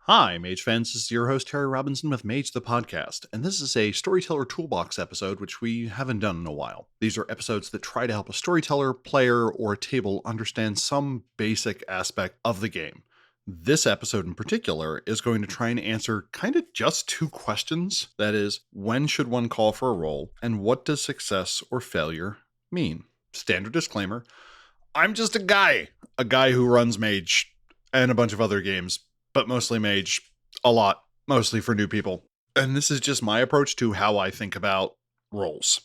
Hi, Mage fans. This is your host, Terry Robinson with Mage the Podcast, and this is a Storyteller Toolbox episode, which we haven't done in a while. These are episodes that try to help a storyteller, player, or a table understand some basic aspect of the game. This episode in particular is going to try and answer kind of just two questions. That is, when should one call for a roll, and what does success or failure mean? Standard disclaimer, I'm just a guy who runs Mage and a bunch of other games, but mostly Mage, a lot, mostly for new people. And this is just my approach to how I think about roles.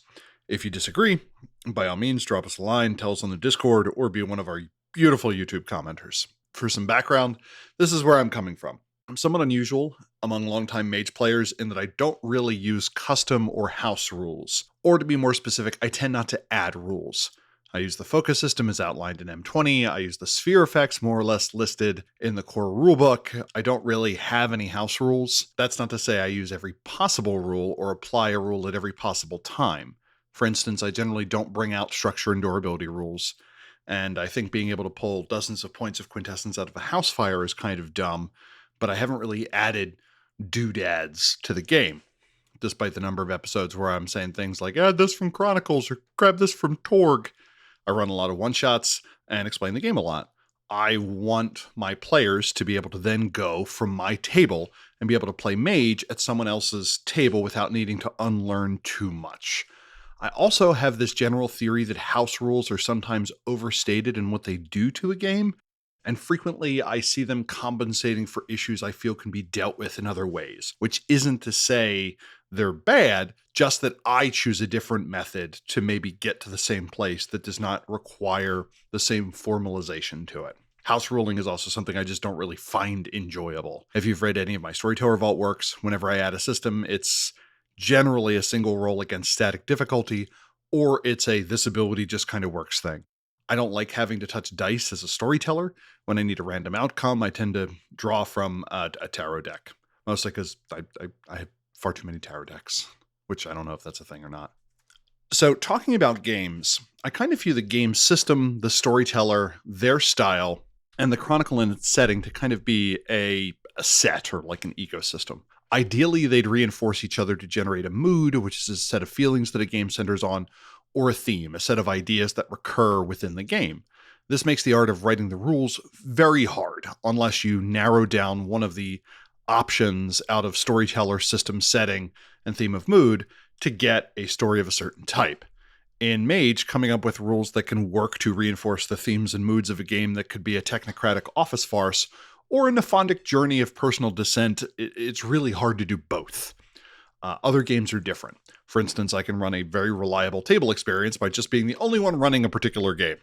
If you disagree, by all means, drop us a line, tell us on the Discord, or be one of our beautiful YouTube commenters. For some background, this is where I'm coming from. I'm somewhat unusual among longtime Mage players in that I don't really use custom or house rules. Or to be more specific, I tend not to add rules. I use the focus system as outlined in M20. I use the sphere effects more or less listed in the core rulebook. I don't really have any house rules. That's not to say I use every possible rule or apply a rule at every possible time. For instance, I generally don't bring out structure and durability rules. And I think being able to pull dozens of points of quintessence out of a house fire is kind of dumb, but I haven't really added doodads to the game, despite the number of episodes where I'm saying things like, add this from Chronicles or grab this from Torg. I run a lot of one-shots and explain the game a lot. I want my players to be able to then go from my table and be able to play Mage at someone else's table without needing to unlearn too much. I also have this general theory that house rules are sometimes overstated in what they do to a game, and frequently I see them compensating for issues I feel can be dealt with in other ways, which isn't to say they're bad, just that I choose a different method to maybe get to the same place that does not require the same formalization to it. House ruling is also something I just don't really find enjoyable. If you've read any of my Storyteller Vault works, whenever I add a system, it's generally a single roll against static difficulty, or it's a this ability just kind of works thing. I don't like having to touch dice as a storyteller. When I need a random outcome, I tend to draw from a tarot deck, mostly because I have far too many tarot decks, which I don't know if that's a thing or not. So talking about games, I kind of view the game system, the storyteller, their style, and the chronicle in its setting to kind of be a set or like an ecosystem. Ideally, they'd reinforce each other to generate a mood, which is a set of feelings that a game centers on, or a theme, a set of ideas that recur within the game. This makes the art of writing the rules very hard unless you narrow down one of the options out of storyteller, system setting, and theme of mood to get a story of a certain type. In Mage, coming up with rules that can work to reinforce the themes and moods of a game that could be a technocratic office farce or a nephondic journey of personal descent, it's really hard to do both. Other games are different. For instance, I can run a very reliable table experience by just being the only one running a particular game.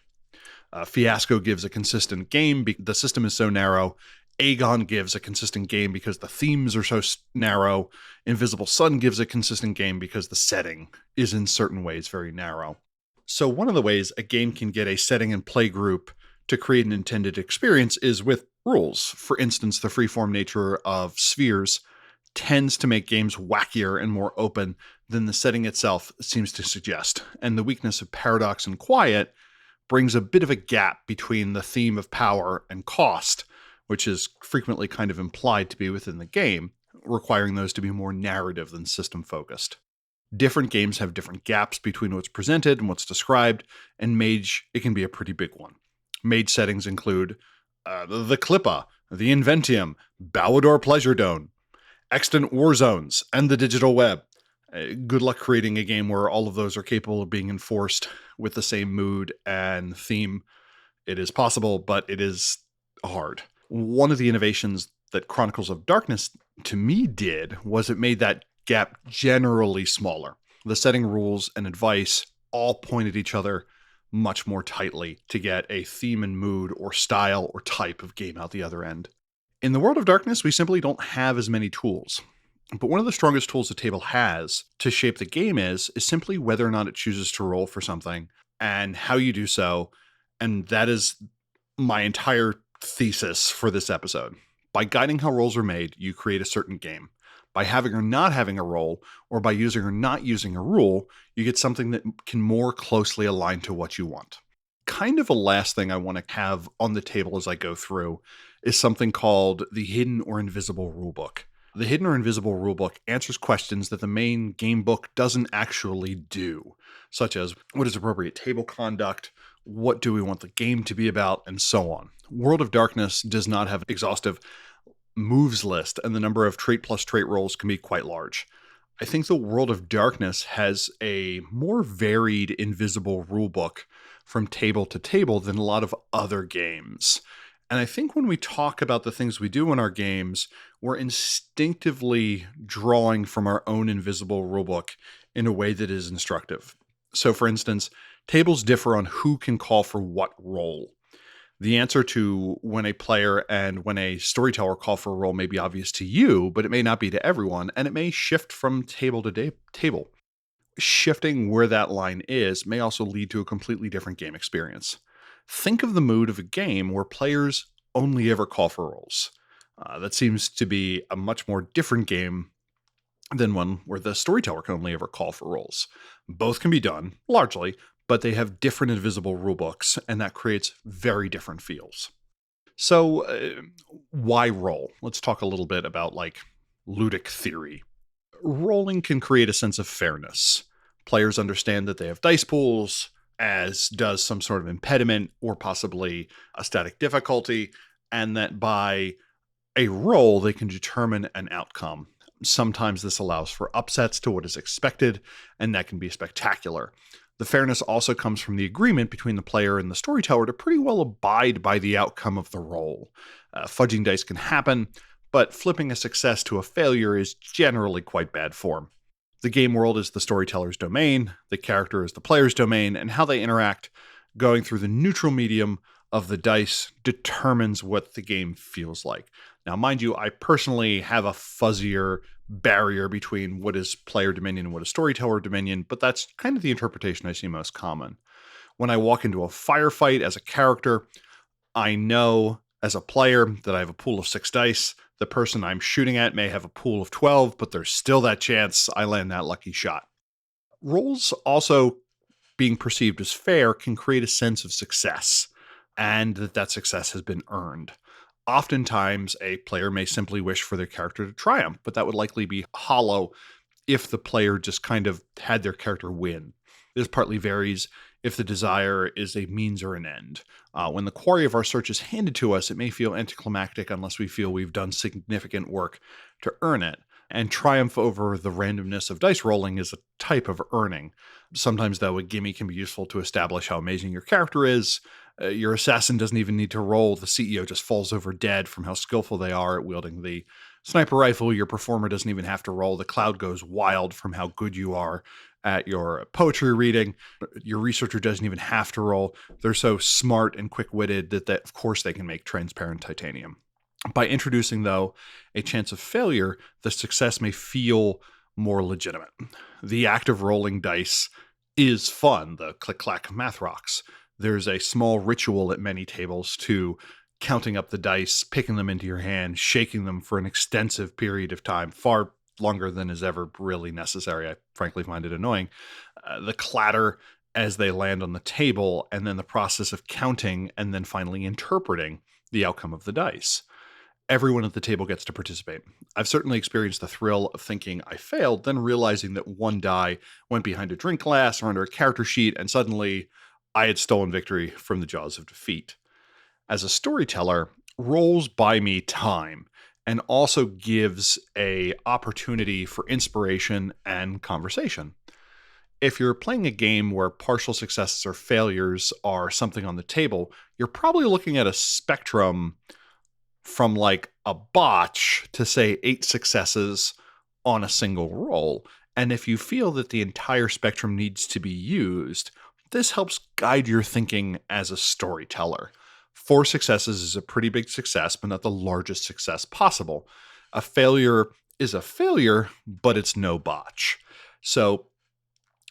Fiasco gives a consistent game. The system is so narrow. Aegon gives a consistent game because the themes are so narrow. Invisible Sun gives a consistent game because the setting is in certain ways very narrow. So one of the ways a game can get a setting and play group to create an intended experience is with rules. For instance, the freeform nature of spheres tends to make games wackier and more open than the setting itself seems to suggest. And the weakness of paradox and quiet brings a bit of a gap between the theme of power and cost, which is frequently kind of implied to be within the game, requiring those to be more narrative than system-focused. Different games have different gaps between what's presented and what's described, and Mage, it can be a pretty big one. Mage settings include the Clippa, the Inventium, Balador Pleasure Dome, extant war zones, and the digital web. Good luck creating a game where all of those are capable of being enforced with the same mood and theme. It is possible, but it is hard. One of the innovations that Chronicles of Darkness to me did was it made that gap generally smaller. The setting rules and advice all point at each other much more tightly to get a theme and mood or style or type of game out the other end. In the world of Darkness, we simply don't have as many tools. But one of the strongest tools the table has to shape the game is simply whether or not it chooses to roll for something and how you do so. And that is my entire thesis for this episode. By guiding how rolls are made, you create a certain game. By having or not having a roll, or by using or not using a rule, you get something that can more closely align to what you want. Kind of a last thing I want to have on the table as I go through is something called the hidden or invisible rulebook. The hidden or invisible rulebook answers questions that the main game book doesn't actually do, such as what is appropriate table conduct, what do we want the game to be about, and so on. World of Darkness does not have exhaustive moves list, and the number of trait plus trait rolls can be quite large. I think the World of Darkness has a more varied invisible rulebook from table to table than a lot of other games. And I think when we talk about the things we do in our games, we're instinctively drawing from our own invisible rulebook in a way that is instructive. So, for instance, tables differ on who can call for what role. The answer to when a player and when a storyteller call for a role may be obvious to you, but it may not be to everyone, and it may shift from table to table. Shifting where that line is may also lead to a completely different game experience. Think of the mood of a game where players only ever call for roles. That seems to be a much more different game than one where the storyteller can only ever call for roles. Both can be done, largely, but they have different invisible rulebooks, and that creates very different feels. So, why roll? Let's talk a little bit about ludic theory. Rolling can create a sense of fairness. Players understand that they have dice pools, as does some sort of impediment or possibly a static difficulty, and that by a roll, they can determine an outcome. Sometimes this allows for upsets to what is expected, and that can be spectacular. The fairness also comes from the agreement between the player and the storyteller to pretty well abide by the outcome of the roll. Fudging dice can happen, but flipping a success to a failure is generally quite bad form. The game world is the storyteller's domain, the character is the player's domain, and how they interact going through the neutral medium of the dice determines what the game feels like. Now, mind you, I personally have a fuzzier barrier between what is player dominion and what is storyteller dominion, but that's kind of the interpretation I see most common. When I walk into a firefight as a character, I know as a player that I have a pool of 6 dice. The person I'm shooting at may have a pool of 12, but there's still that chance I land that lucky shot. Rolls also being perceived as fair can create a sense of success, and that success has been earned. Oftentimes, a player may simply wish for their character to triumph, but that would likely be hollow if the player just kind of had their character win. This partly varies if the desire is a means or an end. When the quarry of our search is handed to us, it may feel anticlimactic unless we feel we've done significant work to earn it. And triumph over the randomness of dice rolling is a type of earning. Sometimes, though, a gimme can be useful to establish how amazing your character is. Your assassin doesn't even need to roll. The CEO just falls over dead from how skillful they are at wielding the sniper rifle. Your performer doesn't even have to roll. The crowd goes wild from how good you are at your poetry reading. Your researcher doesn't even have to roll. They're so smart and quick-witted that of course, they can make transparent titanium. By introducing, though, a chance of failure, the success may feel more legitimate. The act of rolling dice is fun, the click-clack of math rocks. There's a small ritual at many tables to counting up the dice, picking them into your hand, shaking them for an extensive period of time, far longer than is ever really necessary. I frankly find it annoying. The clatter as they land on the table, and then the process of counting and then finally interpreting the outcome of the dice. Everyone at the table gets to participate. I've certainly experienced the thrill of thinking I failed, then realizing that one die went behind a drink glass or under a character sheet, and suddenly I had stolen victory from the jaws of defeat. As a storyteller, rolls buy me time and also gives a opportunity for inspiration and conversation. If you're playing a game where partial successes or failures are something on the table, you're probably looking at a spectrum from like a botch to say 8 successes on a single roll. And if you feel that the entire spectrum needs to be used, this helps guide your thinking as a storyteller. 4 successes is a pretty big success, but not the largest success possible. A failure is a failure, but it's no botch. So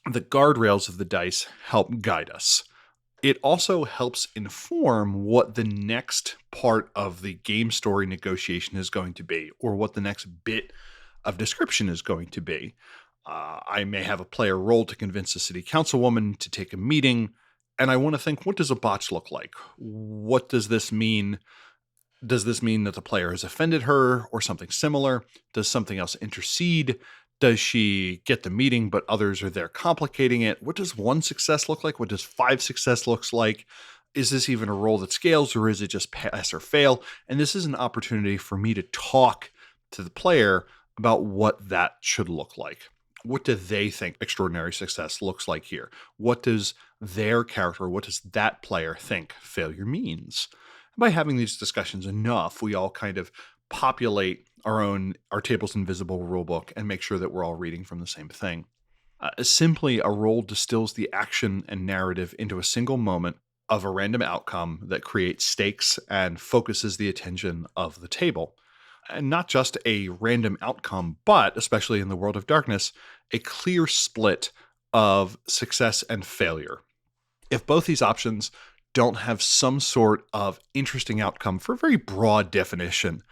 the guardrails of the dice help guide us. It also helps inform what the next part of the game story negotiation is going to be, or what the next bit of description is going to be. I may have a player roll to convince a city councilwoman to take a meeting, and I want to think, what does a botch look like? What does this mean Does this mean that the player has offended her or something similar? Does something else intercede? Does she get the meeting, but others are there complicating it? What does 1 success look like? What does 5 success looks like? Is this even a roll that scales, or is it just pass or fail? And this is an opportunity for me to talk to the player about what that should look like. What do they think extraordinary success looks like here? What does their character, what does that player think failure means? By having these discussions enough, we all kind of populate our table's invisible rulebook and make sure that we're all reading from the same thing. Simply, a roll distills the action and narrative into a single moment of a random outcome that creates stakes and focuses the attention of the table. And not just a random outcome, but, especially in the world of darkness, a clear split of success and failure. If both these options don't have some sort of interesting outcome, for a very broad definition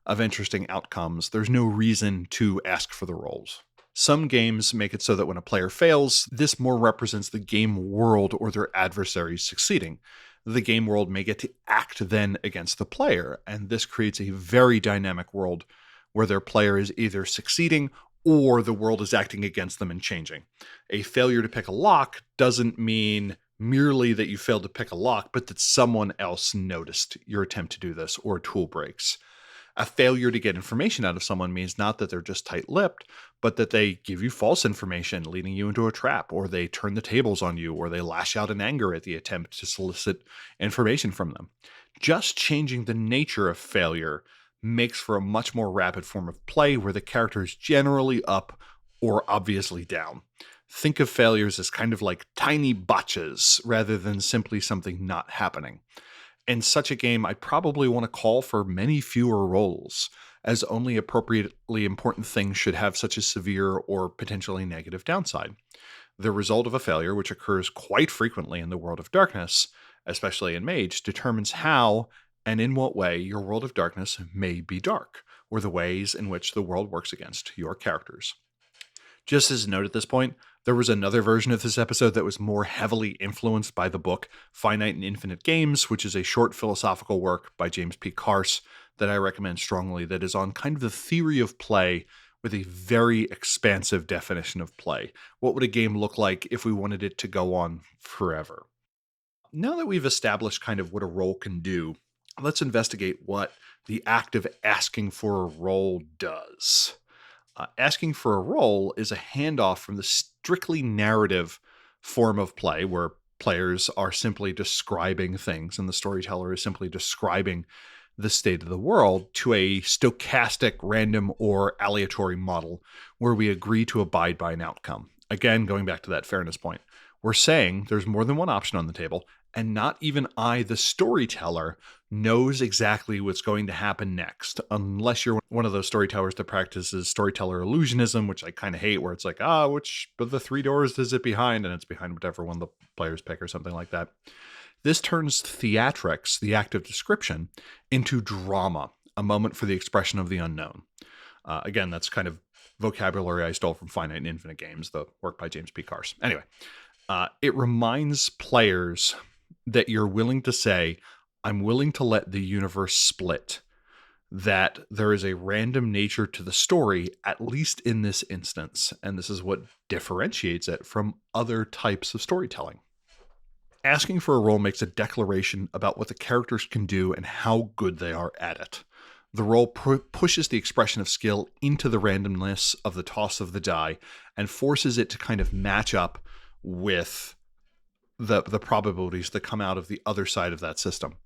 of interesting outcomes, there's no reason to ask for the rolls. Some games make it so that when a player fails, this more represents the game world or their adversaries succeeding. The game world may get to act then against the player, and this creates a very dynamic world where their player is either succeeding or the world is acting against them and changing. A failure to pick a lock doesn't mean merely that you failed to pick a lock, but that someone else noticed your attempt to do this, or a tool breaks. A failure to get information out of someone means not that they're just tight-lipped, but that they give you false information, leading you into a trap, or they turn the tables on you, or they lash out in anger at the attempt to solicit information from them. Just changing the nature of failure makes for a much more rapid form of play where the character is generally up or obviously down. Think of failures as kind of like tiny botches rather than simply something not happening. In such a game, I'd probably want to call for many fewer rolls, as only appropriately important things should have such a severe or potentially negative downside. The result of a failure, which occurs quite frequently in the world of darkness, especially in Mage, determines how and in what way your world of darkness may be dark, or the ways in which the world works against your characters. Just as a note at this point, there was another version of this episode that was more heavily influenced by the book Finite and Infinite Games, which is a short philosophical work by James P. Carse that I recommend strongly, that is on kind of the theory of play with a very expansive definition of play. What would a game look like if we wanted it to go on forever? Now that we've established kind of what a roll can do, let's investigate what the act of asking for a roll does. Asking for a roll is a handoff from the strictly narrative form of play, where players are simply describing things and the storyteller is simply describing the state of the world, to a stochastic, random, or aleatory model where we agree to abide by an outcome. Again, going back to that fairness point, we're saying there's more than one option on the table, and not even I, the storyteller, knows exactly what's going to happen next, unless you're one of those storytellers that practices storyteller illusionism, which I kind of hate, where it's like, which of the 3 doors is it behind? And it's behind whatever one the players pick or something like that. This turns theatrics, the act of description, into drama, a moment for the expression of the unknown. Again, that's kind of vocabulary I stole from Finite and Infinite Games, the work by James P. Carse. Anyway, it reminds players that you're willing to say, I'm willing to let the universe split, that there is a random nature to the story, at least in this instance, and this is what differentiates it from other types of storytelling. Asking for a roll makes a declaration about what the characters can do and how good they are at it. The roll pushes the expression of skill into the randomness of the toss of the die and forces it to kind of match up with the probabilities that come out of the other side of that system.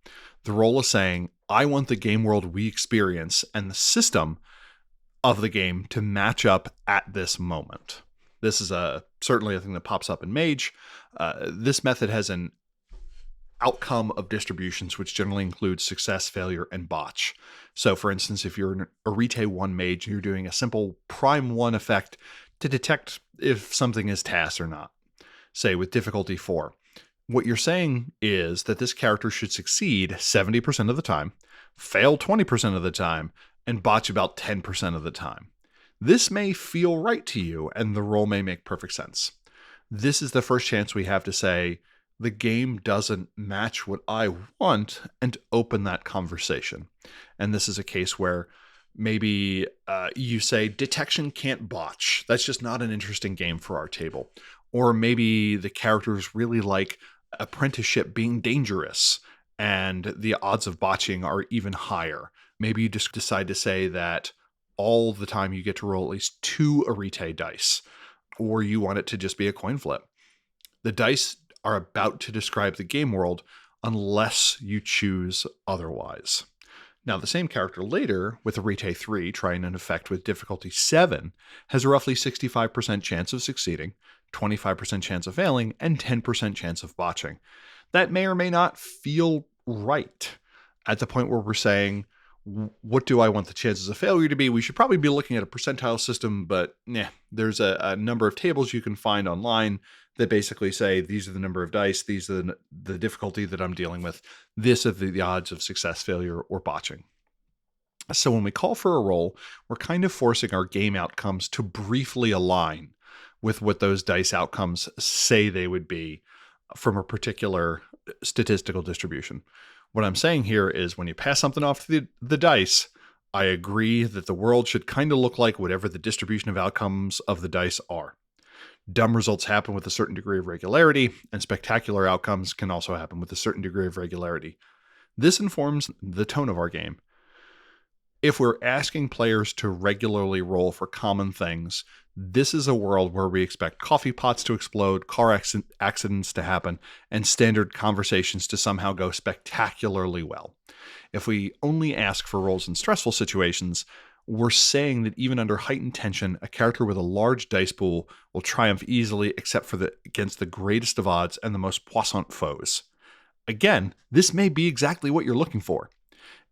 The roll is saying, I want the game world we experience and the system of the game to match up at this moment. This is certainly a thing that pops up in Mage. This method has an outcome of distributions, which generally includes success, failure, and botch. So, for instance, if you're a Rete 1 Mage, you're doing a simple Prime 1 effect to detect if something is TAS or not, say with difficulty 4. What you're saying is that this character should succeed 70% of the time, fail 20% of the time, and botch about 10% of the time. This may feel right to you, and the roll may make perfect sense. This is the first chance we have to say, the game doesn't match what I want, and open that conversation. And this is a case where maybe you say detection can't botch. That's just not an interesting game for our table. Or maybe the characters really like apprenticeship being dangerous and the odds of botching are even higher. Maybe you just decide to say that all the time you get to roll at least 2 arete dice, or you want it to just be a coin flip. The dice are about to describe the game world unless you choose otherwise. Now, the same character later, with arete 3 trying an effect with difficulty 7, has a roughly 65% chance of succeeding, 25% chance of failing, and 10% chance of botching. That may or may not feel right at the point where we're saying, what do I want the chances of failure to be? We should probably be looking at a percentile system, but there's a number of tables you can find online that basically say these are the number of dice, these are the difficulty that I'm dealing with, this are the odds of success, failure, or botching. So when we call for a roll, we're kind of forcing our game outcomes to briefly align with what those dice outcomes say they would be from a particular statistical distribution. What I'm saying here is when you pass something off the dice, I agree that the world should kind of look like whatever the distribution of outcomes of the dice are. Dumb results happen with a certain degree of regularity, and spectacular outcomes can also happen with a certain degree of regularity. This informs the tone of our game. If we're asking players to regularly roll for common things, this is a world where we expect coffee pots to explode, car accidents to happen, and standard conversations to somehow go spectacularly well. If we only ask for rolls in stressful situations, we're saying that even under heightened tension, a character with a large dice pool will triumph easily against the greatest of odds and the most puissant foes. Again, this may be exactly what you're looking for.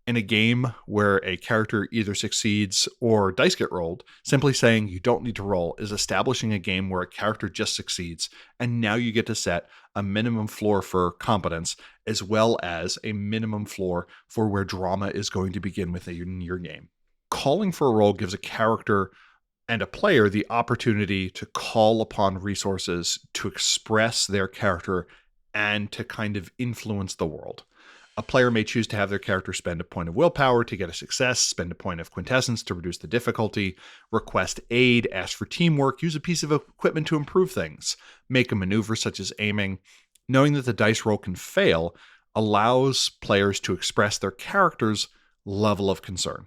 In a game where a character either succeeds or dice get rolled, simply saying you don't need to roll is establishing a game where a character just succeeds, and now you get to set a minimum floor for competence as well as a minimum floor for where drama is going to begin within your game. Calling for a roll gives a character and a player the opportunity to call upon resources to express their character and to kind of influence the world. A player may choose to have their character spend a point of willpower to get a success, spend a point of quintessence to reduce the difficulty, request aid, ask for teamwork, use a piece of equipment to improve things, make a maneuver such as aiming. Knowing that the dice roll can fail allows players to express their character's level of concern.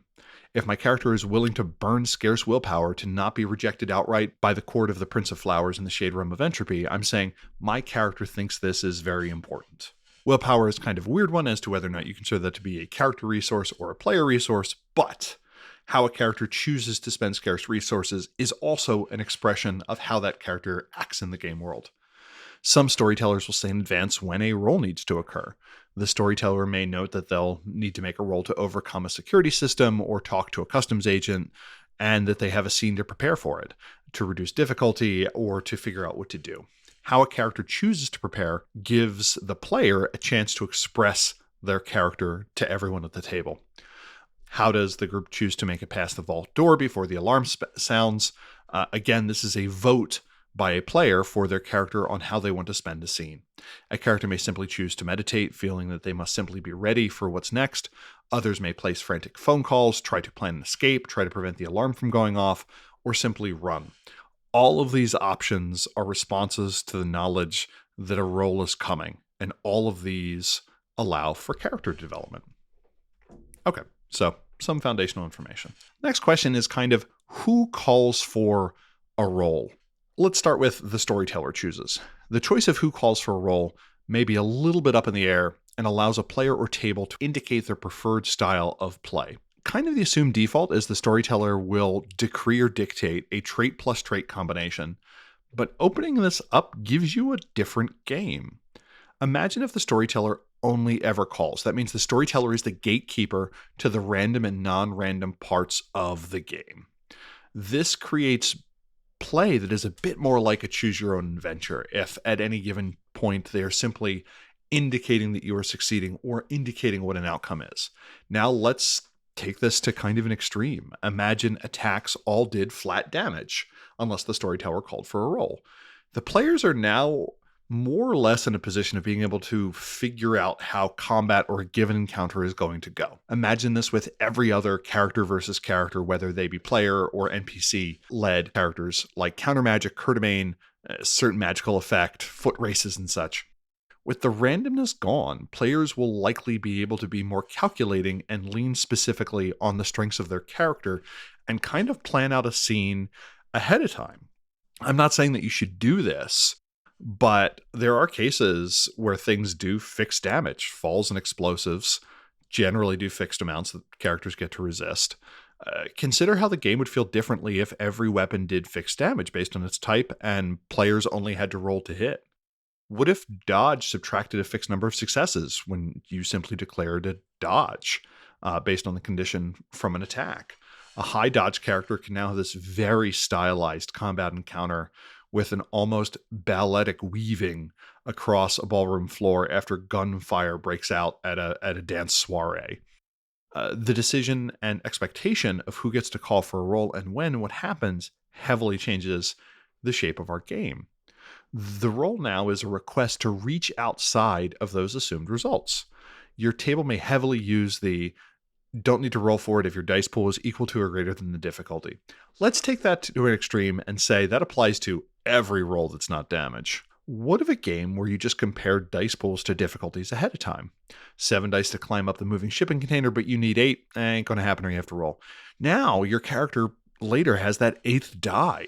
If my character is willing to burn scarce willpower to not be rejected outright by the court of the Prince of Flowers in the Shade Realm of Entropy, I'm saying my character thinks this is very important. Willpower is kind of a weird one as to whether or not you consider that to be a character resource or a player resource, but how a character chooses to spend scarce resources is also an expression of how that character acts in the game world. Some storytellers will say in advance when a roll needs to occur. The storyteller may note that they'll need to make a roll to overcome a security system or talk to a customs agent, and that they have a scene to prepare for it, to reduce difficulty, or to figure out what to do. How a character chooses to prepare gives the player a chance to express their character to everyone at the table. How does the group choose to make it past the vault door before the alarm sounds? Again, this is a vote by a player for their character on how they want to spend a scene. A character may simply choose to meditate, feeling that they must simply be ready for what's next. Others may place frantic phone calls, try to plan an escape, try to prevent the alarm from going off, or simply run. All of these options are responses to the knowledge that a roll is coming, and all of these allow for character development. Okay, so some foundational information. Next question is kind of who calls for a roll? Let's start with the storyteller chooses. The choice of who calls for a roll may be a little bit up in the air and allows a player or table to indicate their preferred style of play. Kind of the assumed default is the storyteller will decree or dictate a trait plus trait combination, but opening this up gives you a different game. Imagine if the storyteller only ever calls. That means the storyteller is the gatekeeper to the random and non-random parts of the game. This creates play that is a bit more like a choose your own adventure if at any given point they are simply indicating that you are succeeding or indicating what an outcome is. Now let's take this to kind of an extreme. Imagine attacks all did flat damage unless the storyteller called for a roll. The players are now more or less in a position of being able to figure out how combat or a given encounter is going to go. Imagine this with every other character versus character, whether they be player or NPC led characters like counter magic, curdomane, certain magical effect, foot races, and such. With the randomness gone, players will likely be able to be more calculating and lean specifically on the strengths of their character and kind of plan out a scene ahead of time. I'm not saying that you should do this, but there are cases where things do fixed damage. Falls and explosives generally do fixed amounts that characters get to resist. Consider how the game would feel differently if every weapon did fixed damage based on its type and players only had to roll to hit. What if dodge subtracted a fixed number of successes when you simply declared a dodge based on the condition from an attack? A high dodge character can now have this very stylized combat encounter with an almost balletic weaving across a ballroom floor after gunfire breaks out at a dance soiree. The decision and expectation of who gets to call for a roll and when what happens heavily changes the shape of our game. The roll now is a request to reach outside of those assumed results. Your table may heavily use the don't need to roll for it if your dice pool is equal to or greater than the difficulty. Let's take that to an extreme and say that applies to every roll that's not damage. What of a game where you just compare dice pools to difficulties ahead of time? 7 dice to climb up the moving shipping container, but you need 8. Ain't gonna happen or you have to roll. Now your character later has that 8th die.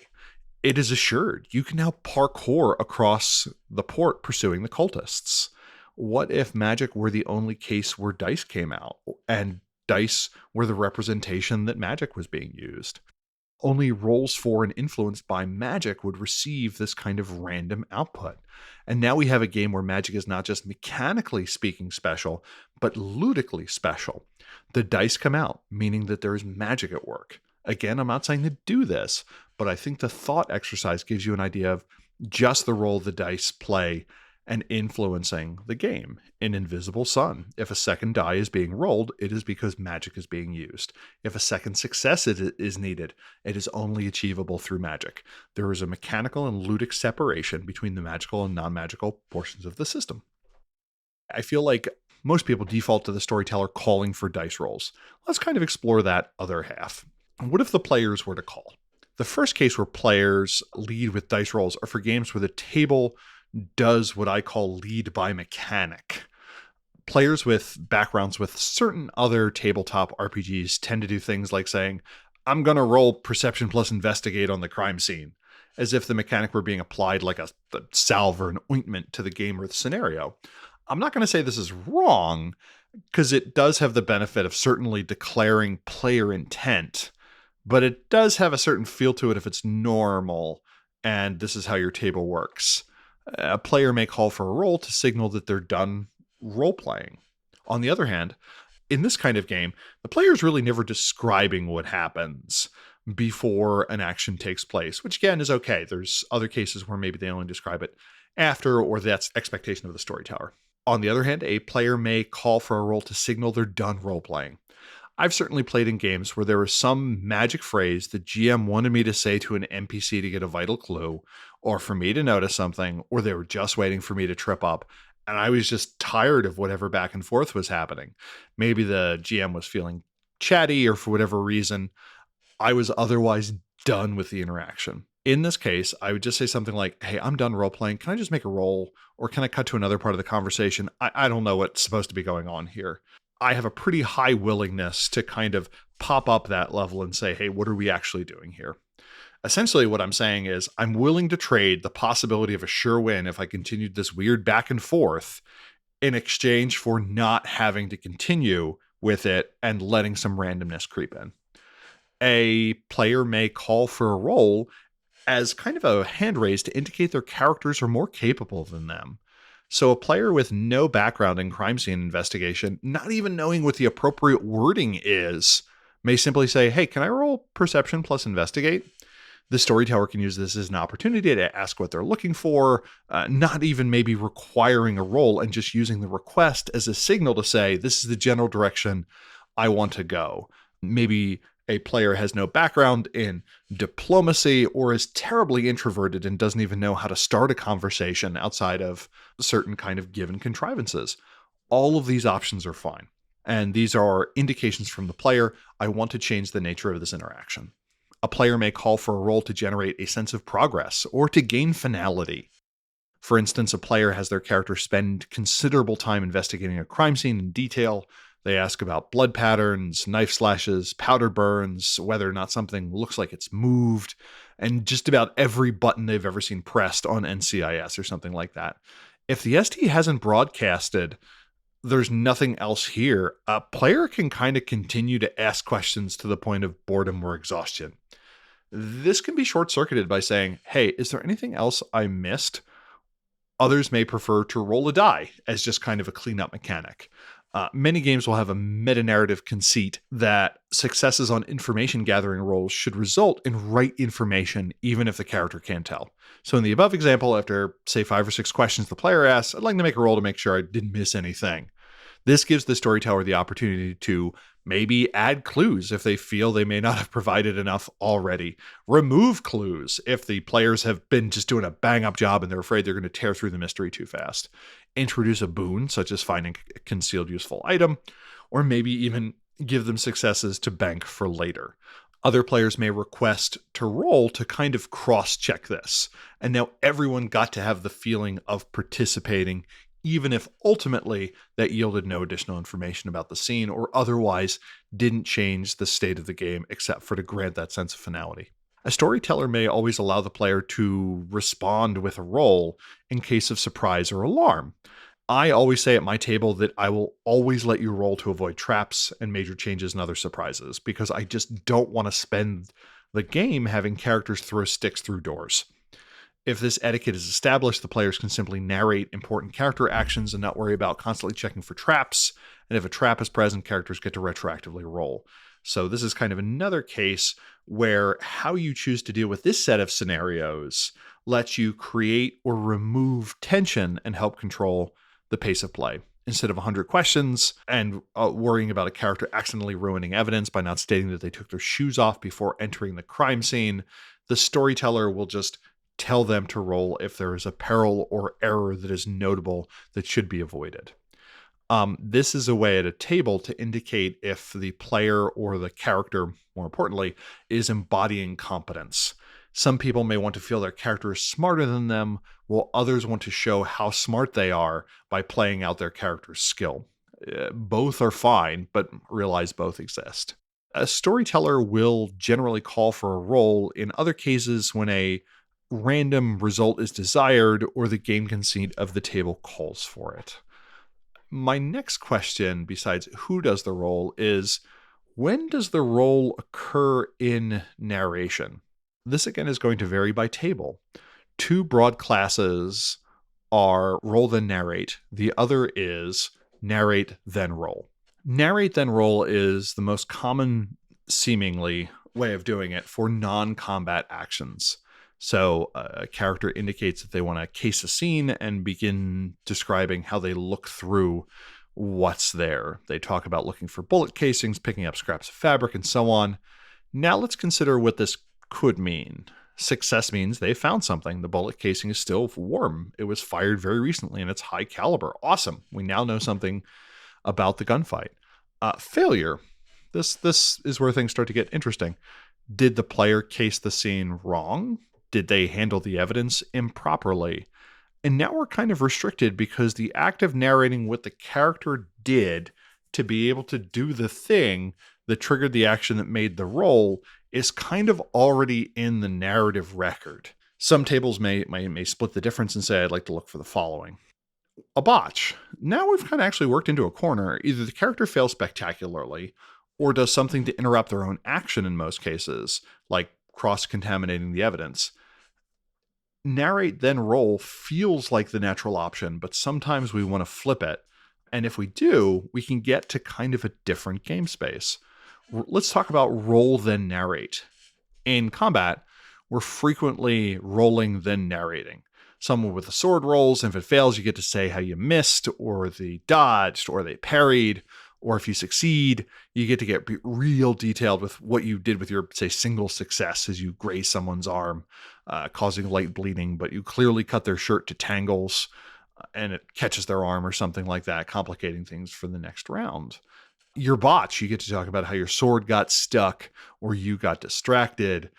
It is assured you can now parkour across the port pursuing the cultists. What if magic were the only case where dice came out and dice were the representation that magic was being used? Only rolls for and influenced by magic would receive this kind of random output. And now we have a game where magic is not just mechanically speaking special, but ludically special. The dice come out, meaning that there is magic at work. Again, I'm not saying to do this, but I think the thought exercise gives you an idea of just the role the dice play and influencing the game. In Invisible Sun, if a second die is being rolled, it is because magic is being used. If a second success is needed, it is only achievable through magic. There is a mechanical and ludic separation between the magical and non-magical portions of the system. I feel like most people default to the storyteller calling for dice rolls. Let's kind of explore that other half. What if the players were to call? The first case where players lead with dice rolls are for games where the table does what I call lead by mechanic. Players with backgrounds with certain other tabletop RPGs tend to do things like saying, I'm going to roll perception plus investigate on the crime scene, as if the mechanic were being applied like a salve or an ointment to the game or the scenario. I'm not going to say this is wrong, because it does have the benefit of certainly declaring player intent, but it does have a certain feel to it if it's normal, and this is how your table works. A player may call for a roll to signal that they're done role-playing. On the other hand, in this kind of game, the player is really never describing what happens before an action takes place, which again is okay. There's other cases where maybe they only describe it after, or that's expectation of the storyteller. On the other hand, a player may call for a roll to signal they're done role-playing. I've certainly played in games where there was some magic phrase the GM wanted me to say to an NPC to get a vital clue, or for me to notice something, or they were just waiting for me to trip up, and I was just tired of whatever back and forth was happening. Maybe the GM was feeling chatty, or for whatever reason, I was otherwise done with the interaction. In this case, I would just say something like, hey, I'm done role-playing. Can I just make a roll? Or can I cut to another part of the conversation? I don't know what's supposed to be going on here. I have a pretty high willingness to kind of pop up that level and say, hey, what are we actually doing here? Essentially, what I'm saying is I'm willing to trade the possibility of a sure win if I continued this weird back and forth in exchange for not having to continue with it and letting some randomness creep in. A player may call for a roll as kind of a hand raise to indicate their characters are more capable than them. So a player with no background in crime scene investigation, not even knowing what the appropriate wording is, may simply say, hey, can I roll perception plus investigate? The storyteller can use this as an opportunity to ask what they're looking for, not even maybe requiring a roll and just using the request as a signal to say, this is the general direction I want to go. Maybe A player has no background in diplomacy or is terribly introverted and doesn't even know how to start a conversation outside of certain kind of given contrivances. All of these options are fine. And these are indications from the player, I want to change the nature of this interaction. A player may call for a roll to generate a sense of progress or to gain finality. For instance, a player has their character spend considerable time investigating a crime scene in detail. They ask about blood patterns, knife slashes, powder burns, whether or not something looks like it's moved, and just about every button they've ever seen pressed on NCIS or something like that. If the ST hasn't broadcasted, there's nothing else here. A player can kind of continue to ask questions to the point of boredom or exhaustion. This can be short-circuited by saying, hey, is there anything else I missed? Others may prefer to roll a die as just kind of a cleanup mechanic. Many games will have a meta-narrative conceit that successes on information gathering rolls should result in right information, even if the character can't tell. So in the above example, after, say, 5 or 6 questions the player asks, I'd like to make a roll to make sure I didn't miss anything. This gives the storyteller the opportunity to maybe add clues if they feel they may not have provided enough already. Remove clues if the players have been just doing a bang-up job and they're afraid they're going to tear through the mystery too fast. Introduce a boon, such as finding a concealed useful item, or maybe even give them successes to bank for later. Other players may request to roll to kind of cross-check this. And now everyone got to have the feeling of participating, even if ultimately that yielded no additional information about the scene or otherwise didn't change the state of the game except for to grant that sense of finality. A storyteller may always allow the player to respond with a roll in case of surprise or alarm. I always say at my table that I will always let you roll to avoid traps and major changes and other surprises, because I just don't want to spend the game having characters throw sticks through doors. If this etiquette is established, the players can simply narrate important character actions and not worry about constantly checking for traps. And if a trap is present, characters get to retroactively roll. So this is kind of another case where how you choose to deal with this set of scenarios lets you create or remove tension and help control the pace of play. Instead of 100 questions and worrying about a character accidentally ruining evidence by not stating that they took their shoes off before entering the crime scene, the storyteller will just tell them to roll if there is a peril or error that is notable that should be avoided. This is a way at a table to indicate if the player or the character, more importantly, is embodying competence. Some people may want to feel their character is smarter than them, while others want to show how smart they are by playing out their character's skill. Both are fine, but realize both exist. A storyteller will generally call for a roll in other cases when a random result is desired or the game conceit of the table calls for it. My next question, besides who does the roll, is when does the roll occur in narration? This again is going to vary by table. 2 broad classes are roll then narrate. The other is narrate then roll. Narrate then roll is the most common seemingly way of doing it for non-combat actions. So a character indicates that they want to case a scene and begin describing how they look through what's there. They talk about looking for bullet casings, picking up scraps of fabric, and so on. Now let's consider what this could mean. Success means they found something. The bullet casing is still warm. It was fired very recently and it's high caliber. Awesome. We now know something about the gunfight. Failure. This is where things start to get interesting. Did the player case the scene wrong? Did they handle the evidence improperly? And now we're kind of restricted because the act of narrating what the character did to be able to do the thing that triggered the action that made the roll is kind of already in the narrative record. Some tables may split the difference and say, I'd like to look for the following. A botch. Now we've kind of actually worked into a corner. Either the character fails spectacularly or does something to interrupt their own action in most cases, like cross-contaminating the evidence. Narrate then roll feels like the natural option, but sometimes we want to flip it. And if we do, we can get to kind of a different game space. Let's talk about roll then narrate. In combat, we're frequently rolling then narrating. Someone with the sword rolls, and if it fails, you get to say how you missed, or they dodged, or they parried, Or if you succeed, you get to get real detailed with what you did with your, say, single success as you graze someone's arm, causing light bleeding, but you clearly cut their shirt to tangles and it catches their arm or something like that, complicating things for the next round. Your botch, you get to talk about how your sword got stuck or you got distracted.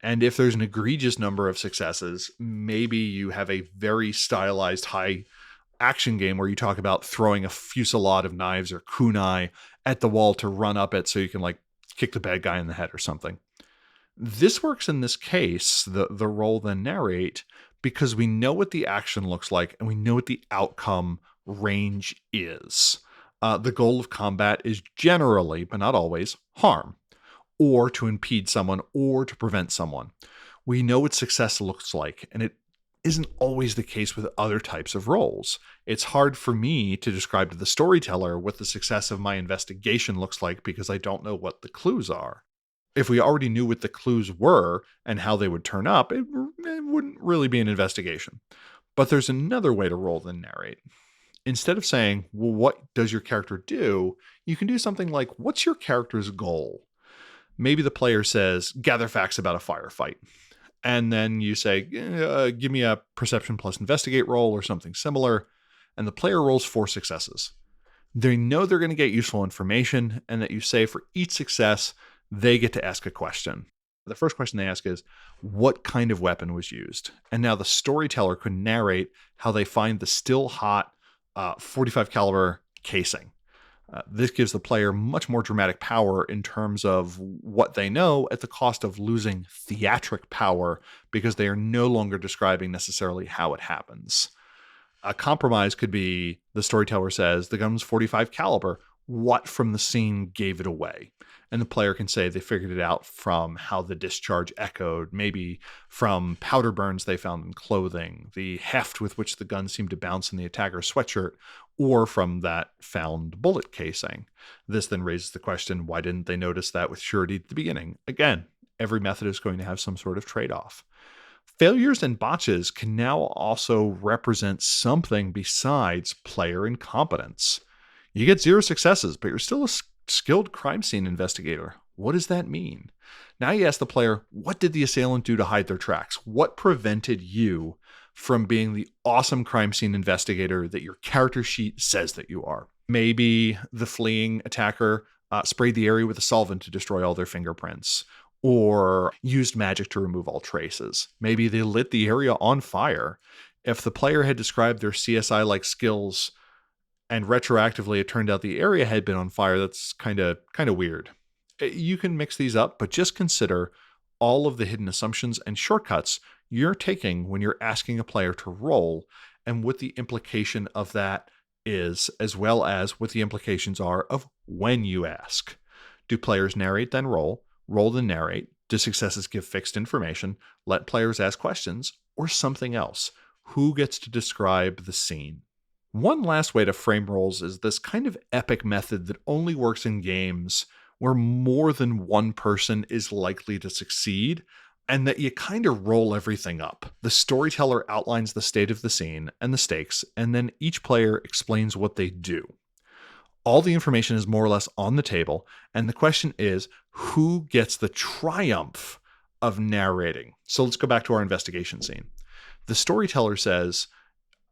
And if there's an egregious number of successes, maybe you have a very stylized high action game where you talk about throwing a fusillade of knives or kunai at the wall to run up it so you can like kick the bad guy in the head or something. This works in this case, the roll then narrate, because we know what the action looks like and we know what the outcome range is. The goal of combat is generally, but not always, harm, or to impede someone, or to prevent someone. We know what success looks like, and it isn't always the case with other types of roles. It's hard for me to describe to the storyteller what the success of my investigation looks like because I don't know what the clues are. If we already knew what the clues were and how they would turn up, it wouldn't really be an investigation. But there's another way to roll than narrate. Instead of saying, well, what does your character do? You can do something like, what's your character's goal? Maybe the player says, gather facts about a firefight. And then you say, give me a perception plus investigate roll or something similar. And the player rolls 4 successes. They know they're going to get useful information, and that you say for each success, they get to ask a question. The first question they ask is, what kind of weapon was used? And now the storyteller could narrate how they find the still hot 45 caliber casing. This gives the player much more dramatic power in terms of what they know at the cost of losing theatric power because they are no longer describing necessarily how it happens. A compromise could be the storyteller says the gun was 45 caliber. What from the scene gave it away? And the player can say they figured it out from how the discharge echoed, maybe from powder burns they found in clothing, the heft with which the gun seemed to bounce in the attacker's sweatshirt, or from that found bullet casing. This then raises the question, why didn't they notice that with surety at the beginning? Again, every method is going to have some sort of trade-off. Failures and botches can now also represent something besides player incompetence. You get 0 successes, but you're still a skilled crime scene investigator. What does that mean? Now you ask the player, what did the assailant do to hide their tracks? What prevented you from being the awesome crime scene investigator that your character sheet says that you are? Maybe the fleeing attacker sprayed the area with a solvent to destroy all their fingerprints, or used magic to remove all traces. Maybe they lit the area on fire. If the player had described their CSI-like skills and retroactively it turned out the area had been on fire, that's kind of weird. You can mix these up, but just consider all of the hidden assumptions and shortcuts you're taking when you're asking a player to roll and what the implication of that is, as well as what the implications are of when you ask. Do players narrate then roll? Roll then narrate? Do successes give fixed information? Let players ask questions? Or something else? Who gets to describe the scene? One last way to frame rolls is this kind of epic method that only works in games where more than one person is likely to succeed, and that you kind of roll everything up. The storyteller outlines the state of the scene and the stakes, and then each player explains what they do. All the information is more or less on the table, and the question is, who gets the triumph of narrating? So let's go back to our investigation scene. The storyteller says,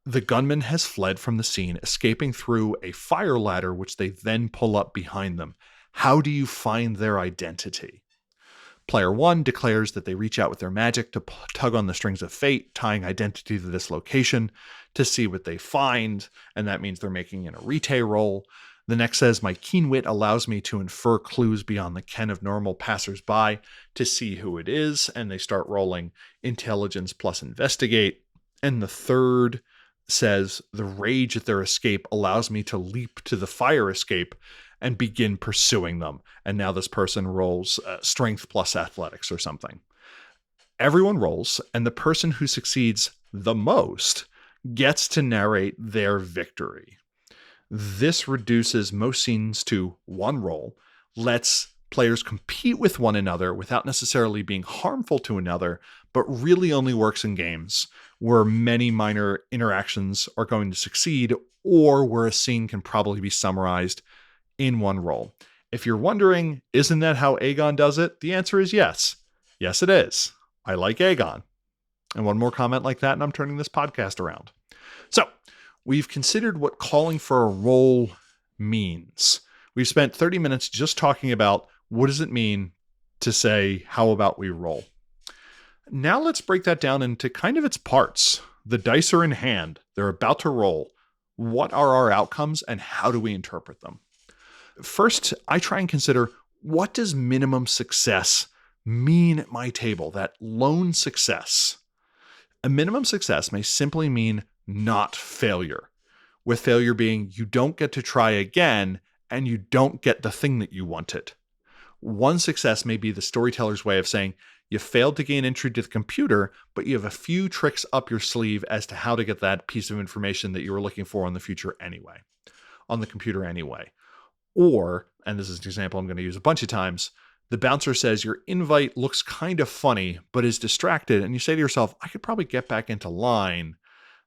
the gunman has fled from the scene, escaping through a fire ladder, which they then pull up behind them. How do you find their identity? Player 1 declares that they reach out with their magic to tug on the strings of fate, tying identity to this location to see what they find, and that means they're making an arete roll. The next says, my keen wit allows me to infer clues beyond the ken of normal passersby to see who it is, and they start rolling intelligence plus investigate. And the third says, the rage at their escape allows me to leap to the fire escape and begin pursuing them. And now this person rolls strength plus athletics or something. Everyone rolls, and the person who succeeds the most gets to narrate their victory. This reduces most scenes to one roll, lets players compete with one another without necessarily being harmful to another, but really only works in games where many minor interactions are going to succeed, or where a scene can probably be summarized in one roll. If you're wondering, isn't that how Aegon does it? The answer is yes. Yes, it is. I like Aegon. And one more comment like that, and I'm turning this podcast around. So, we've considered what calling for a roll means. We've spent 30 minutes just talking about what does it mean to say, how about we roll? Now let's break that down into kind of its parts. The dice are in hand. They're about to roll. What are our outcomes and how do we interpret them? First, I try and consider, what does minimum success mean at my table? That lone success. A minimum success may simply mean not failure, with failure being you don't get to try again and you don't get the thing that you wanted. One success may be the storyteller's way of saying you failed to gain entry to the computer, but you have a few tricks up your sleeve as to how to get that piece of information that you were looking for on the computer anyway. Or, and this is an example I'm going to use a bunch of times, the bouncer says your invite looks kind of funny, but is distracted. And you say to yourself, I could probably get back into line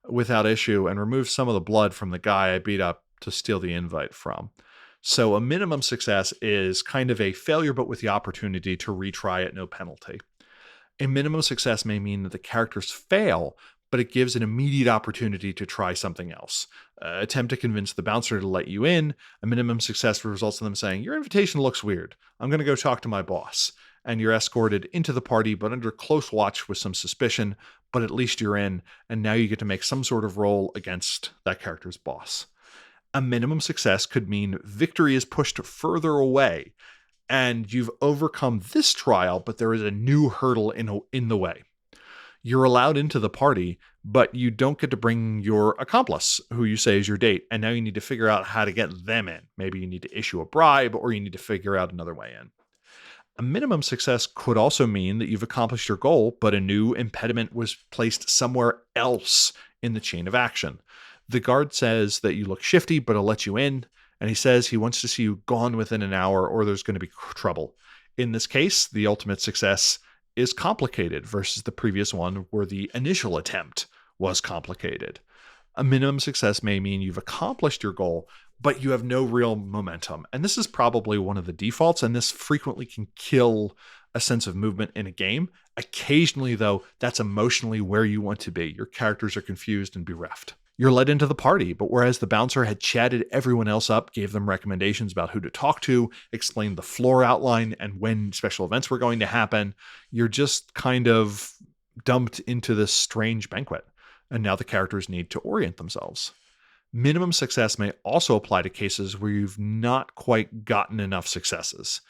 without issue and remove some of the blood from the guy I beat up to steal the invite from. So a minimum success is kind of a failure, but with the opportunity to retry at no penalty. A minimum success may mean that the characters fail, but it gives an immediate opportunity to try something else. Attempt to convince the bouncer to let you in. A minimum success results in them saying, your invitation looks weird. I'm going to go talk to my boss. And you're escorted into the party, but under close watch with some suspicion, but at least you're in, and now you get to make some sort of roll against that character's boss. A minimum success could mean victory is pushed further away, and you've overcome this trial, but there is a new hurdle in the way. You're allowed into the party, but you don't get to bring your accomplice, who you say is your date, and now you need to figure out how to get them in. Maybe you need to issue a bribe, or you need to figure out another way in. A minimum success could also mean that you've accomplished your goal, but a new impediment was placed somewhere else in the chain of action. The guard says that you look shifty, but he'll let you in, and he says he wants to see you gone within an hour or there's going to be trouble. In this case, the ultimate success is complicated versus the previous one where the initial attempt was complicated. A minimum success may mean you've accomplished your goal, but you have no real momentum. And this is probably one of the defaults, and this frequently can kill a sense of movement in a game. Occasionally, though, that's emotionally where you want to be. Your characters are confused and bereft. You're led into the party, but whereas the bouncer had chatted everyone else up, gave them recommendations about who to talk to, explained the floor outline and when special events were going to happen, you're just kind of dumped into this strange banquet. And now the characters need to orient themselves. Minimum success may also apply to cases where you've not quite gotten enough successes.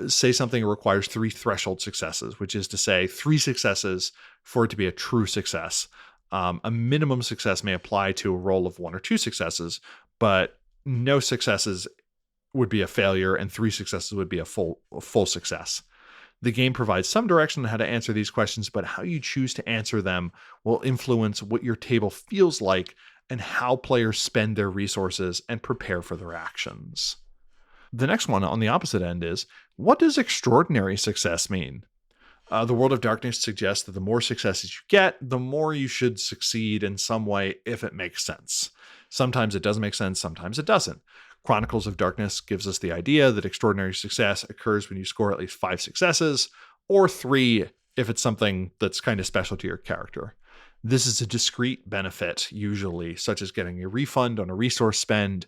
Say something requires 3 threshold successes, which is to say 3 successes for it to be a true success. A minimum success may apply to a roll of 1 or 2 successes, but no successes would be a failure and 3 successes would be a full success. The game provides some direction on how to answer these questions, but how you choose to answer them will influence what your table feels like and how players spend their resources and prepare for their actions. The next one on the opposite end is, what does extraordinary success mean? The World of Darkness suggests that the more successes you get, the more you should succeed in some way if it makes sense. Sometimes it doesn't make sense, sometimes it doesn't. Chronicles of Darkness gives us the idea that extraordinary success occurs when you score at least 5 successes, or 3 if it's something that's kind of special to your character. This is a discrete benefit, usually, such as getting a refund on a resource spend,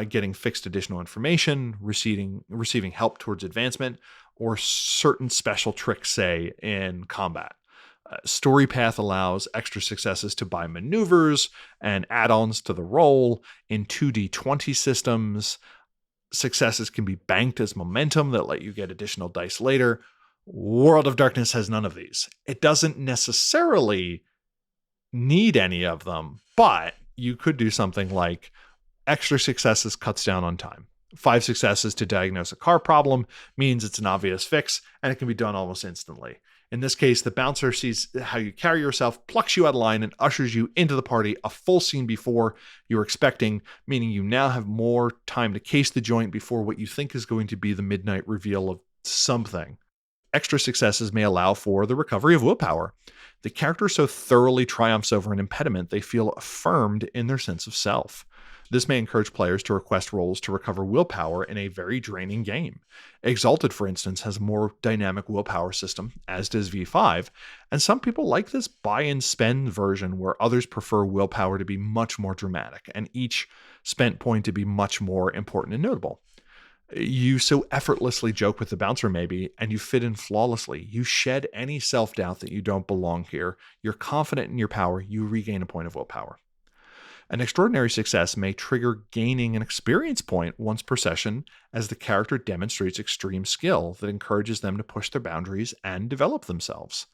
getting fixed additional information, receiving help towards advancement, or certain special tricks, say, in combat. Story Path allows extra successes to buy maneuvers and add-ons to the roll. In 2d20 systems, successes can be banked as momentum that let you get additional dice later. World of Darkness has none of these. It doesn't necessarily need any of them, but you could do something like extra successes cuts down on time. 5 successes to diagnose a car problem means it's an obvious fix, and it can be done almost instantly. In this case, the bouncer sees how you carry yourself, plucks you out of line, and ushers you into the party a full scene before you were expecting, meaning you now have more time to case the joint before what you think is going to be the midnight reveal of something. Extra successes may allow for the recovery of willpower. The character so thoroughly triumphs over an impediment, they feel affirmed in their sense of self. This may encourage players to request rolls to recover willpower in a very draining game. Exalted, for instance, has a more dynamic willpower system, as does V5, and some people like this buy and spend version where others prefer willpower to be much more dramatic and each spent point to be much more important and notable. You so effortlessly joke with the bouncer, maybe, and you fit in flawlessly. You shed any self doubt that you don't belong here. You're confident in your power. You regain a point of willpower. An extraordinary success may trigger gaining an experience point once per session as the character demonstrates extreme skill that encourages them to push their boundaries and develop themselves.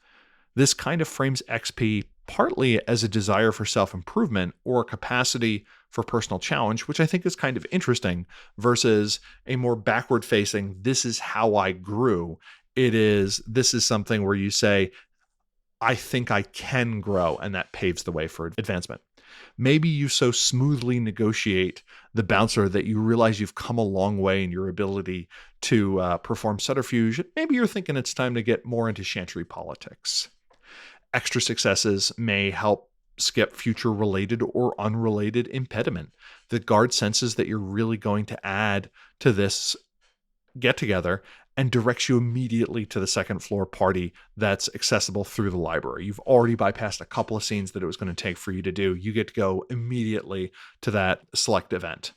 This kind of frames XP partly as a desire for self-improvement or a capacity for personal challenge, which I think is kind of interesting, versus a more backward-facing, this is how I grew. This is something where you say, I think I can grow, and that paves the way for advancement. Maybe you so smoothly negotiate the bouncer that you realize you've come a long way in your ability to perform subterfuge. Maybe you're thinking it's time to get more into chantry politics. Extra successes may help skip future related or unrelated impediment. The guard senses that you're really going to add to this get together and directs you immediately to the second floor party that's accessible through the library. You've already bypassed a couple of scenes that it was going to take for you to do. You get to go immediately to that select event.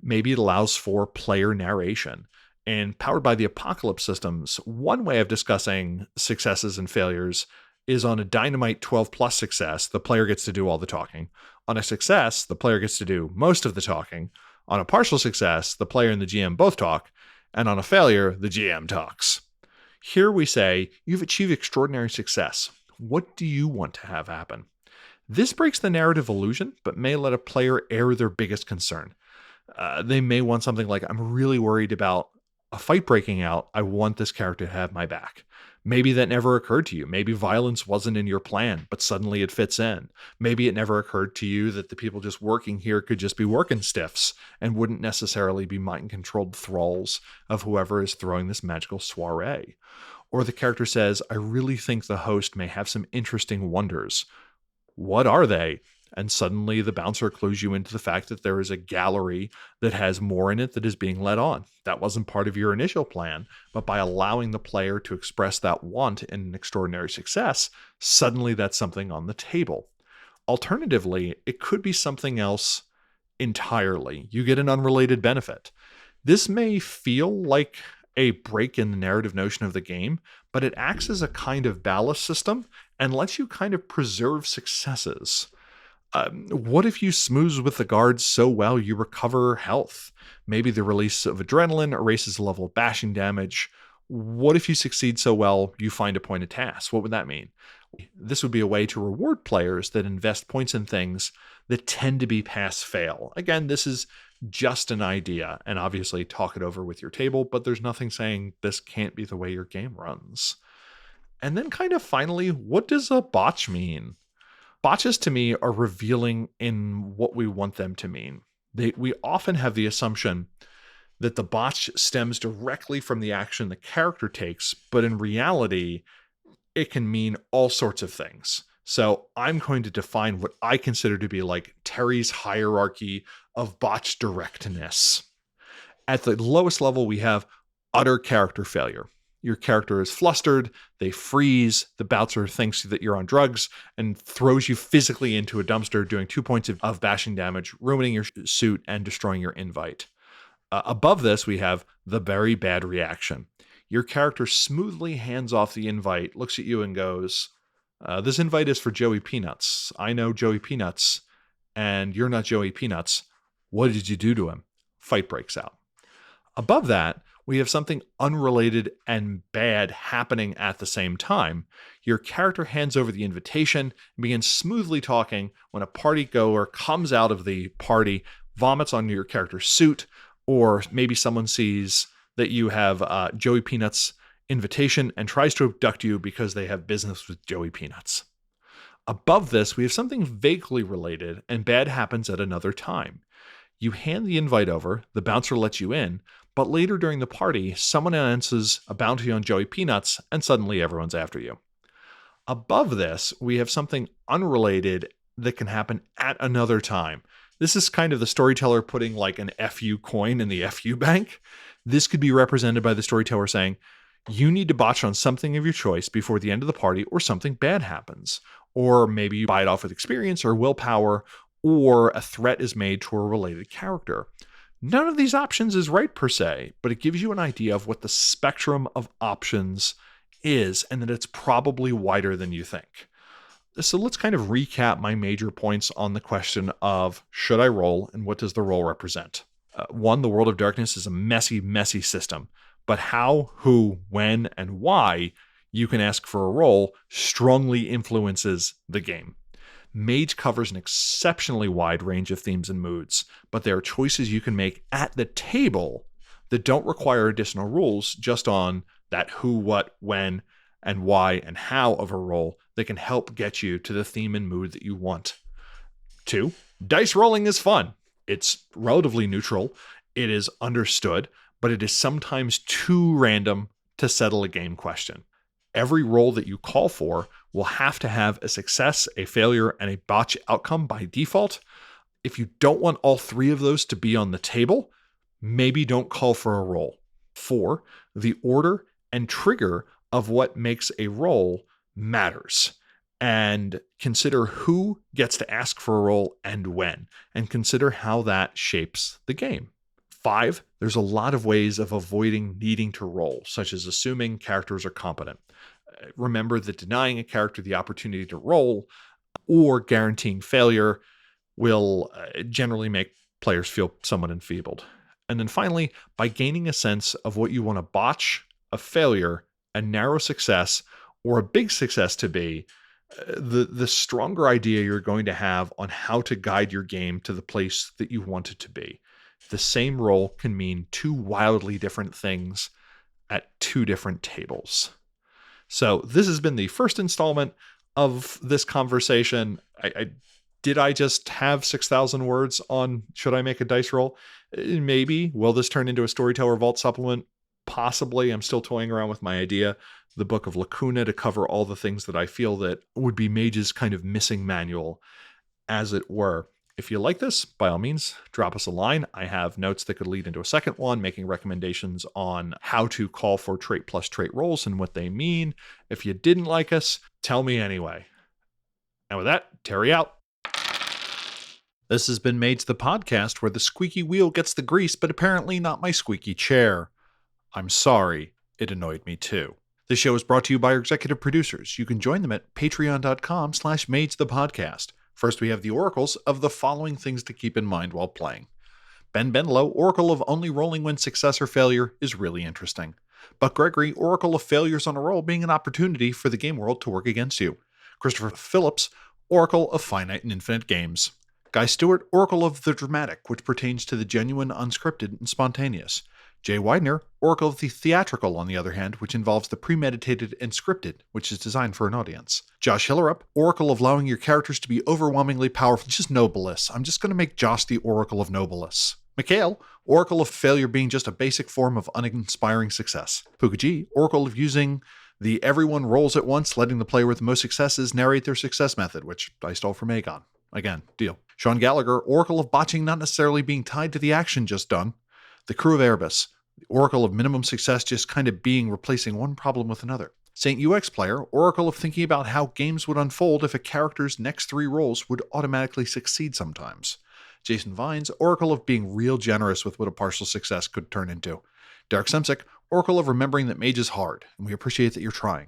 Maybe it allows for player narration. And powered by the Apocalypse systems, one way of discussing successes and failures is on a Dynamite 12 plus success, the player gets to do all the talking. On a success, the player gets to do most of the talking. On a partial success, the player and the GM both talk. And on a failure, the GM talks. Here we say, you've achieved extraordinary success. What do you want to have happen? This breaks the narrative illusion, but may let a player air their biggest concern. They may want something like, I'm really worried about a fight breaking out. I want this character to have my back. Maybe that never occurred to you. Maybe violence wasn't in your plan, but suddenly it fits in. Maybe it never occurred to you that the people just working here could just be working stiffs and wouldn't necessarily be mind-controlled thralls of whoever is throwing this magical soiree. Or the character says, I really think the host may have some interesting wonders. What are they? And suddenly the bouncer clues you into the fact that there is a gallery that has more in it that is being let on. That wasn't part of your initial plan, but by allowing the player to express that want in an extraordinary success, suddenly that's something on the table. Alternatively, it could be something else entirely. You get an unrelated benefit. This may feel like a break in the narrative notion of the game, but it acts as a kind of ballast system and lets you kind of preserve successes. What if you smooth with the guards so well you recover health? Maybe the release of adrenaline erases the level of bashing damage. What if you succeed so well you find a point of task? What would that mean? This would be a way to reward players that invest points in things that tend to be pass-fail. Again, this is just an idea, and obviously talk it over with your table, but there's nothing saying this can't be the way your game runs. And then kind of finally, what does a botch mean? Botches to me are revealing in what we want them to mean. We often have the assumption that the botch stems directly from the action the character takes, but in reality, it can mean all sorts of things. So I'm going to define what I consider to be like Terry's hierarchy of botch directness. At the lowest level, we have utter character failure. Your character is flustered, they freeze, the bouncer thinks that you're on drugs and throws you physically into a dumpster, doing 2 points of bashing damage, ruining your suit, and destroying your invite. Above this, we have the very bad reaction. Your character smoothly hands off the invite, looks at you and goes, this invite is for Joey Peanuts. I know Joey Peanuts, and you're not Joey Peanuts. What did you do to him? Fight breaks out. Above that, we have something unrelated and bad happening at the same time. Your character hands over the invitation and begins smoothly talking when a party goer comes out of the party, vomits on your character's suit, or maybe someone sees that you have Joey Peanuts' invitation and tries to abduct you because they have business with Joey Peanuts. Above this, we have something vaguely related, and bad happens at another time. You hand the invite over, the bouncer lets you in, but later during the party, someone announces a bounty on Joey Peanuts, and suddenly everyone's after you. Above this, we have something unrelated that can happen at another time. This is kind of the storyteller putting like an FU coin in the FU bank. This could be represented by the storyteller saying, you need to botch on something of your choice before the end of the party or something bad happens. Or maybe you buy it off with experience or willpower, or a threat is made to a related character. None of these options is right per se, but it gives you an idea of what the spectrum of options is and that it's probably wider than you think. So let's kind of recap my major points on the question of should I roll and what does the roll represent? One, the World of Darkness is a messy, messy system, but how, who, when, and why you can ask for a roll strongly influences the game. Mage covers an exceptionally wide range of themes and moods, but there are choices you can make at the table that don't require additional rules just on that who, what, when, and why, and how of a roll that can help get you to the theme and mood that you want. 2, dice rolling is fun. It's relatively neutral. It is understood, but it is sometimes too random to settle a game question. Every roll that you call for will have to have a success, a failure, and a botch outcome by default. If you don't want all 3 of those to be on the table, maybe don't call for a roll. 4, the order and trigger of what makes a roll matters. And consider who gets to ask for a roll and when, and consider how that shapes the game. 5, there's a lot of ways of avoiding needing to roll, such as assuming characters are competent. Remember that denying a character the opportunity to roll or guaranteeing failure will generally make players feel somewhat enfeebled. And then finally, by gaining a sense of what you want a botch, a failure, a narrow success, or a big success to be, the stronger idea you're going to have on how to guide your game to the place that you want it to be. The same roll can mean 2 wildly different things at 2 different tables. So this has been the first installment of this conversation. Did I just have 6,000 words on should I make a dice roll? Maybe. Will this turn into a Storyteller Vault supplement? Possibly. I'm still toying around with my idea, the Book of Lacuna, to cover all the things that I feel that would be Mage's kind of missing manual, as it were. If you like this, by all means, drop us a line. I have notes that could lead into a second one, making recommendations on how to call for trait plus trait rolls and what they mean. If you didn't like us, tell me anyway. And with that, Terry out. This has been Mage the Podcast, where the squeaky wheel gets the grease, but apparently not my squeaky chair. I'm sorry, it annoyed me too. This show is brought to you by our executive producers. You can join them at patreon.com/magethepodcast. First, we have the oracles of the following things to keep in mind while playing. Ben Benlow, Oracle of only rolling when success or failure is really interesting. Buck Gregory, Oracle of failures on a roll being an opportunity for the game world to work against you. Christopher Phillips, Oracle of Finite and Infinite Games. Guy Stewart, Oracle of the Dramatic, which pertains to the genuine, unscripted, and spontaneous. Jay Widener, Oracle of the Theatrical, on the other hand, which involves the premeditated and scripted, which is designed for an audience. Josh Hillerup, Oracle of allowing your characters to be overwhelmingly powerful, just Nobilis. I'm just going to make Josh the Oracle of Nobilis. Mikhail, Oracle of failure being just a basic form of uninspiring success. Pukaji, Oracle of using the everyone rolls at once, letting the player with the most successes narrate their success method, which I stole from Aegon. Again, deal. Sean Gallagher, Oracle of botching not necessarily being tied to the action just done. The Crew of Erebus, the Oracle of minimum success just kind of being replacing one problem with another. Saint UX Player, Oracle of thinking about how games would unfold if a character's next 3 rolls would automatically succeed sometimes. Jason Vines, Oracle of being real generous with what a partial success could turn into. Derek Semsick, Oracle of remembering that Mage is hard, and we appreciate that you're trying.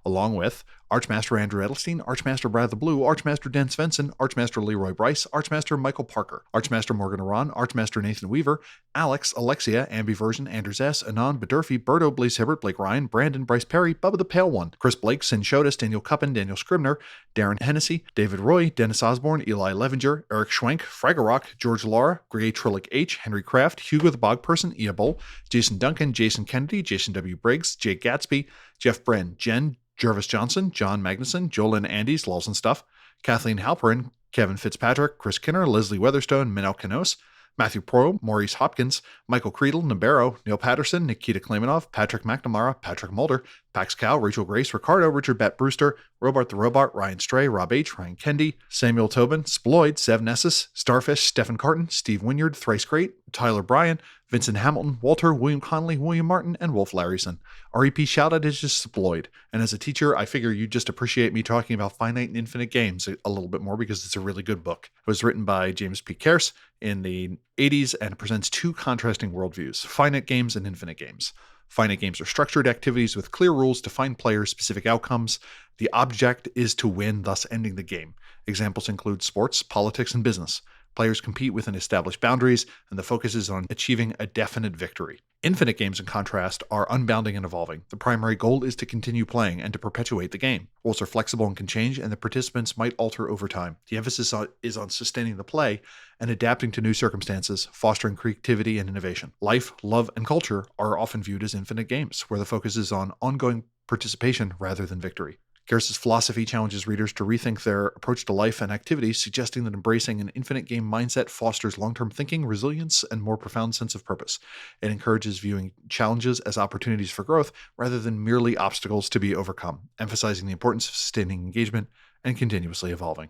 Along with Archmaster Andrew Edelstein, Archmaster Brad the Blue, Archmaster Dan Svensson, Archmaster Leroy Bryce, Archmaster Michael Parker, Archmaster Morgan Aran, Archmaster Nathan Weaver, Alex, Alexia, Ambiversion, Anders S., Anand Badurfi, Berto, Blaze Hibbert, Blake Ryan, Brandon, Bryce Perry, Bubba the Pale One, Chris Blake, Sin Shodas, Daniel Cuppin, Daniel Scribner, Darren Hennessy, David Roy, Dennis Osborne, Eli Levenger, Eric Schwenk, Fragorock, George Lara, Greg Trillick H., Henry Kraft, Hugo the Bog Person, Ia Bull, Jason Duncan, Jason Kennedy, Jason W. Briggs, Jake Gatsby, Jeff Bren, Jen, Jervis Johnson, John Magnuson, Jolyn Andes, Laws and Stuff, Kathleen Halperin, Kevin Fitzpatrick, Chris Kinner, Leslie Weatherstone, Minel Canos, Matthew Pro, Maurice Hopkins, Michael Creedle, Nabero, Neil Patterson, Nikita Klamenov, Patrick McNamara, Patrick Mulder, Pax Cal, Rachel Grace, Ricardo, Richard Bett Brewster, Robart the Robot, Ryan Stray, Rob H., Ryan Kendi, Samuel Tobin, Sployd, Sev Nessus, Starfish, Stephen Carton, Steve Wynyard, Thrice Great, Tyler Bryan, Vincent Hamilton, Walter, William Conley, William Martin, and Wolf Larryson. REP shoutout is just Sployd. And as a teacher, I figure you just appreciate me talking about Finite and Infinite Games a little bit more because it's a really good book. It was written by James P. Kearse in the 80s and presents two contrasting worldviews, finite games and infinite games. Finite games are structured activities with clear rules to find player-specific outcomes. The object is to win, thus ending the game. Examples include sports, politics, and business. Players compete within established boundaries, and the focus is on achieving a definite victory. Infinite games, in contrast, are unbounding and evolving. The primary goal is to continue playing and to perpetuate the game. Rules are flexible and can change, and the participants might alter over time. The emphasis is on sustaining the play and adapting to new circumstances, fostering creativity and innovation. Life, love, and culture are often viewed as infinite games, where the focus is on ongoing participation rather than victory. Kearse's philosophy challenges readers to rethink their approach to life and activities, suggesting that embracing an infinite game mindset fosters long-term thinking, resilience, and more profound sense of purpose. It encourages viewing challenges as opportunities for growth rather than merely obstacles to be overcome, emphasizing the importance of sustaining engagement and continuously evolving.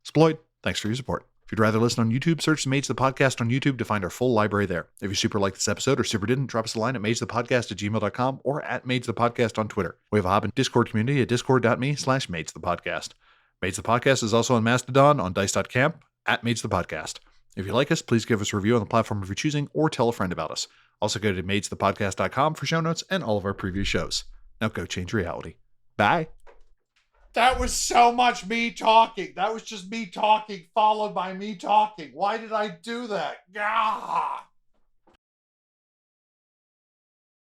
Sployd, thanks for your support. If you'd rather listen on YouTube, search Mage the Podcast on YouTube to find our full library there. If you super liked this episode or super didn't, drop us a line at magethepodcast@gmail.com or at Mage the Podcast on Twitter. We have a hub and Discord community at discord.me/Mage the Podcast. Mage the Podcast is also on Mastodon, on dice.camp, at Mage the Podcast. If you like us, please give us a review on the platform of your choosing or tell a friend about us. Also go to magethepodcast.com for show notes and all of our previous shows. Now go change reality. Bye. That was so much me talking. That was just me talking followed by me talking. Why did I do that? Gah!